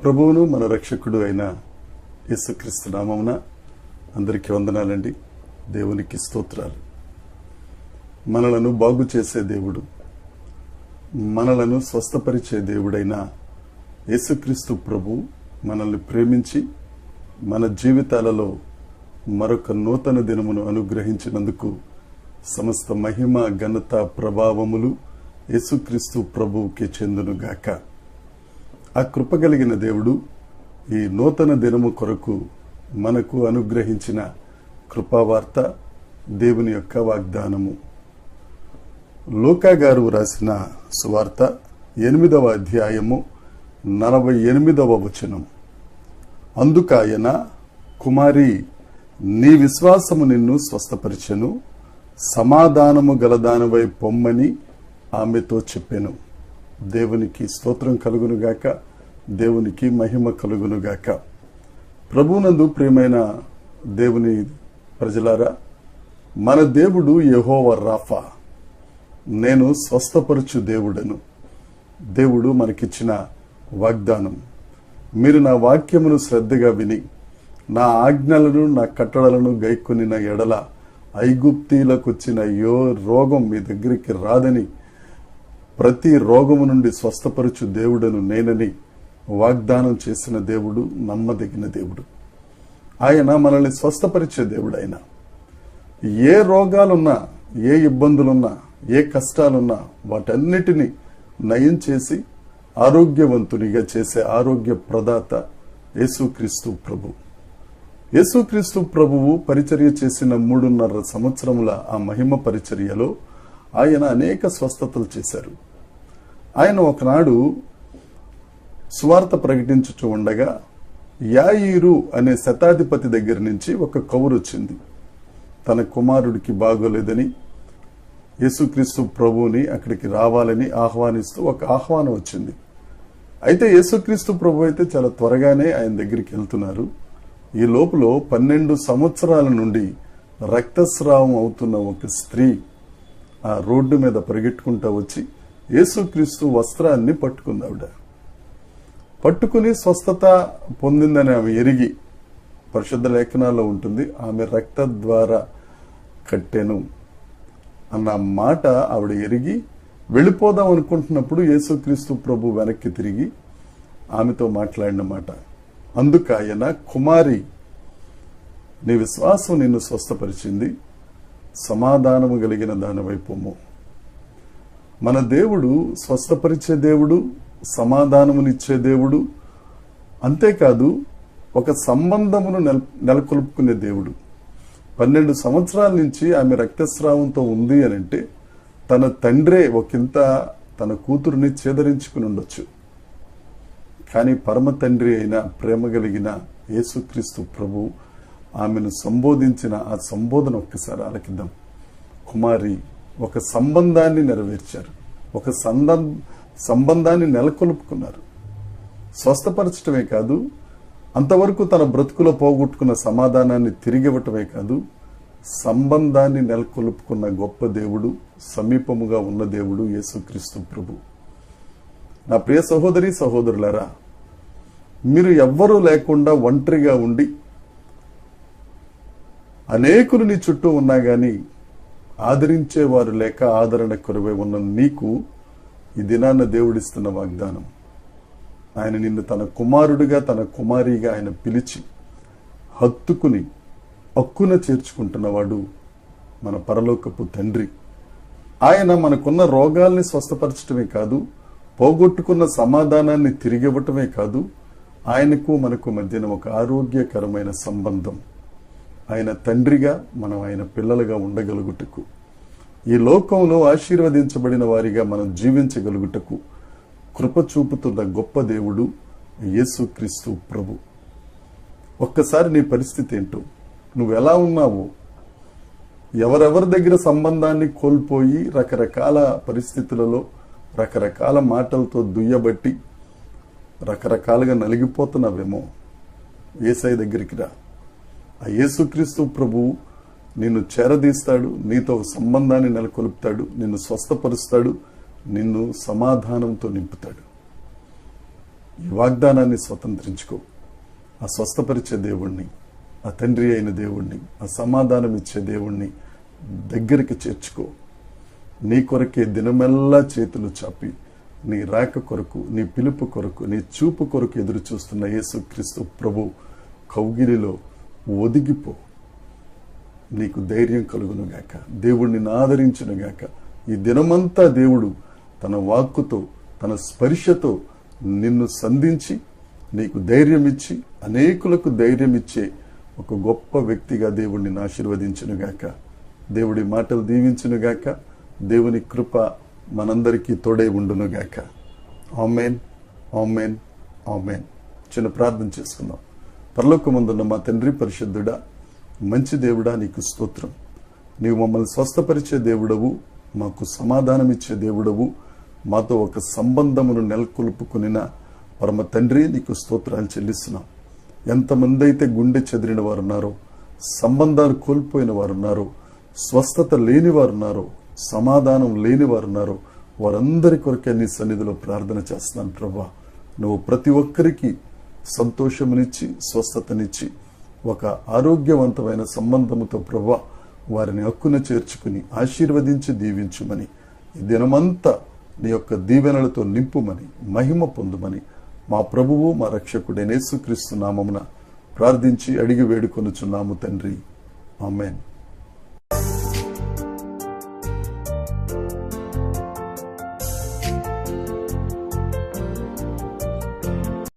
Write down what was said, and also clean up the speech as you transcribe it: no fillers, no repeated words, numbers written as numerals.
ప్రభువును మన రక్షకుడు అయిన యేసుక్రీస్తు నామమున అందరికీ వందనాలండి. దేవునికి స్తోత్రాలు. మనలను బాగు చేసే దేవుడు, మనలను స్వస్థపరిచే దేవుడైన యేసుక్రీస్తు ప్రభు మనల్ని ప్రేమించి మన జీవితాలలో మరొక నూతన దినమును అనుగ్రహించినందుకు సమస్త మహిమ, ఘనత, ప్రభావములు యేసుక్రీస్తు ప్రభువుకి చెందునుగాక. ఆ కృప కలిగిన దేవుడు ఈ నూతన దినము కొరకు మనకు అనుగ్రహించిన కృపావార్త, దేవుని యొక్క వాగ్దానము. లూకా గారు రాసిన సువార్త 8వ అధ్యాయము 48వ వచనం. అందుకాయన, కుమారి, నీ విశ్వాసము నిన్ను స్వస్థపరిచెను, సమాధానము గలదానవై పొమ్మని ఆమెతో చెప్పెను. దేవునికి స్తోత్రం కలుగునుగాక, దేవునికి మహిమ కలుగునుగాక. ప్రభువునందు ప్రియమైన దేవుని ప్రజలారా, మన దేవుడు యెహోవా రాఫా, నేను స్వస్థపరచు దేవుడను. దేవుడు మనకిచ్చిన వాగ్దానం. మీరు నా వాక్యమును శ్రద్ధగా విని నా ఆజ్ఞలను, నా కట్టడలను గైకొనిన ఎడల ఐగుప్తీలకు వచ్చిన రోగం మీ దగ్గరికి రాదని, ప్రతి రోగము నుండి స్వస్థపరచు దేవుడను నేనని వాగ్దానం చేసిన దేవుడు నమ్మదగిన దేవుడు. ఆయన మనల్ని స్వస్థపరిచే దేవుడు. ఆయన ఏ రోగాలున్నా, ఏ ఇబ్బందులున్నా, ఏ కష్టాలున్నా వాటన్నిటినీ నయం చేసి ఆరోగ్యవంతునిగా చేసే ఆరోగ్య ప్రదాత యేసుక్రీస్తు ప్రభు. యేసుక్రీస్తు ప్రభువు పరిచర్య చేసిన 3.5 సంవత్సరముల ఆ మహిమ పరిచర్యలో ఆయన అనేక స్వస్థతలు చేశారు. ఆయన ఒకనాడు సువార్త ప్రకటించుచూ ఉండగా యాయీరు అనే శతాధిపతి దగ్గర నుంచి ఒక కబురు వచ్చింది. తన కుమారుడికి బాగోలేదని యేసుక్రీస్తు ప్రభువుని అక్కడికి రావాలని ఆహ్వానిస్తూ ఒక ఆహ్వానం వచ్చింది. అయితే యేసుక్రీస్తు ప్రభు అయితే చాలా త్వరగానే ఆయన దగ్గరికి వెళ్తున్నారు. ఈ లోపల 12 సంవత్సరాల నుండి రక్తస్రావం అవుతున్న ఒక స్త్రీ ఆ రోడ్డు మీద పరిగెట్టుకుంటా వచ్చి యేసుక్రీస్తు వస్త్రాన్ని పట్టుకుంది. ఆవిడ పట్టుకుని స్వస్థత పొందిందని ఆమె ఎరిగి, పరిశుద్ధ లేఖనాల్లో ఉంటుంది, ఆమె రక్త ద్వారా కట్టెను అన్న మాట ఆవిడ ఎరిగి వెళ్ళిపోదాం అనుకుంటున్నప్పుడు యేసుక్రీస్తు ప్రభు వెనక్కి తిరిగి ఆమెతో మాట్లాడిన మాట. అందుకాయన, కుమారి, నీ విశ్వాసం నిన్ను స్వస్థపరిచింది, సమాధానము కలిగిన దానివైపోము. మన దేవుడు స్వస్థపరిచే దేవుడు, సమాధానమునిచ్చే దేవుడు. అంతేకాదు ఒక సంబంధమును నెలకొల్పుకునే దేవుడు. 12 సంవత్సరాల నుంచి ఆమె రక్తస్రావంతో ఉంది అని అంటే తన తండ్రే ఒకంత తన కూతురుని చేదరించుకుని ఉండొచ్చు. కానీ పరమ తండ్రి అయిన ప్రేమ కలిగిన యేసుక్రీస్తు ప్రభు ఆమెను సంబోధించిన ఆ సంబోధన ఒక్కసారి ఆలకిద్దాం. కుమారి, ఒక సంబంధాన్ని నెరవేర్చారు, ఒక సంబంధాన్ని నెలకొల్పుకున్నారు. స్వస్థపరచటమే కాదు, అంతవరకు తన బ్రతుకులో పోగొట్టుకున్న సమాధానాన్ని తిరిగివ్వటమే కాదు, సంబంధాన్ని నెలకొల్పుకున్న గొప్ప దేవుడు, సమీపముగా ఉన్న దేవుడు యేసుక్రీస్తు ప్రభు. నా ప్రియ సహోదరి సహోదరులారా, మీరు ఎవ్వరూ లేకుండా ఒంటరిగా ఉండి అనేకులు నీ చుట్టూ ఉన్నా గాని ఆదరించేవారు లేక ఆదరణ కొరవై ఉన్న నీకు ఈ దినాన్న దేవుడిస్తున్న వాగ్దానం. ఆయన నిన్ను తన కుమారుడిగా, తన కుమారిగా ఆయన పిలిచి హత్తుకుని హక్కున చేర్చుకుంటున్నవాడు మన పరలోకపు తండ్రి. ఆయన మనకున్న రోగాల్ని స్వస్థపరచటమే కాదు, పోగొట్టుకున్న సమాధానాన్ని తిరిగివ్వటమే కాదు, ఆయనకు మనకు మధ్యన ఒక ఆరోగ్యకరమైన సంబంధం. ఆయన తండ్రిగా, మనం ఆయన పిల్లలుగా ఉండగలుగుటకు, ఈ లోకంలో ఆశీర్వదించబడిన వారిగా మనం జీవించగలుగుటకు కృప చూపుతున్న గొప్ప దేవుడు యేసుక్రీస్తు ప్రభు. ఒక్కసారి నీ పరిస్థితి ఏంటో, నువ్వెలా ఉన్నావో, ఎవరెవరి దగ్గర సంబంధాన్ని కోల్పోయి రకరకాల పరిస్థితులలో రకరకాల మాటలతో దుయ్యబట్టి రకరకాలుగా నలిగిపోతున్నావేమో, యేసయ్య దగ్గరికి రా. ఆ యేసుక్రీస్తు ప్రభు నిన్ను చేరదీస్తాడు, నీతో సంబంధాన్ని నెలకొల్పుతాడు, నిన్ను స్వస్థపరుస్తాడు, నిన్ను సమాధానంతో నింపుతాడు. ఈ వాగ్దానాన్ని స్వతంత్రించుకో. ఆ స్వస్థపరిచే దేవుణ్ణి, ఆ తండ్రి అయిన దేవుణ్ణి, ఆ సమాధానం ఇచ్చే దేవుణ్ణి దగ్గరికి చేర్చుకో. నీ కొరకే దినమెల్లా చేతులు చాపి నీ రాక కొరకు, నీ పిలుపు కొరకు, నీ చూపు కొరకు ఎదురు చూస్తున్న యేసుక్రీస్తు ప్రభు కౌగిలిలో ఒదిగిపో. నీకు ధైర్యం కలుగునుగాక, దేవుడు నిన్ను ఆదరించునుగాక. ఈ దినమంతా దేవుడు తన వాక్కుతో, తన స్పర్శతో నిన్ను సంధించి నీకు ధైర్యం ఇచ్చి, అనేకులకు ధైర్యం ఇచ్చే ఒక గొప్ప వ్యక్తిగా దేవుడు నిన్ను ఆశీర్వదించునుగాక. దేవుడి మాటలు దీవించునుగాక. దేవుని కృప మనందరికీ తోడై ఉండునుగాక. ఆమేన్, ఆమేన్, ఆమేన్. చిన్న ప్రార్థన చేసుకుందాం. పరలోకమందున్న మా తండ్రి పరిశుద్ధుడా, మంచి దేవుడా, నీకు స్తోత్రం. నీవు మమ్మల్ని స్వస్థపరిచే దేవుడవు, మాకు సమాధానం ఇచ్చే దేవుడవు, మాతో ఒక సంబంధమును నెలకొల్పుకునిన పరమ తండ్రి, నీకు స్తోత్రాలు చెల్లిస్తున్నాం. ఎంతమంది అయితే గుండె చెదిరిన వారు ఉన్నారో, సంబంధాలు కోల్పోయిన వారు ఉన్నారో, స్వస్థత లేని వారు ఉన్నారో, సమాధానం లేని వారు ఉన్నారో, వారందరి కొరకే నీ సన్నిధిలో ప్రార్థన చేస్తున్నాను ప్రభా. నువ్వు ప్రతి ఒక్కరికి సంతోషమునిచ్చి, స్వస్థతనిచ్చి, ఒక ఆరోగ్యవంతమైన సంబంధముతో ప్రభా వారిని హక్కున చేర్చుకుని ఆశీర్వదించి దీవించుమని, ఈ దినమంతా నీ యొక్క దీవెనలతో నింపుమని, మహిమ పొందుమని మా ప్రభువు, మా రక్షకుడైన యేసుక్రీస్తు నామమున ప్రార్థించి అడిగి వేడుకొనుచున్నాము తండ్రి. ఆమేన్.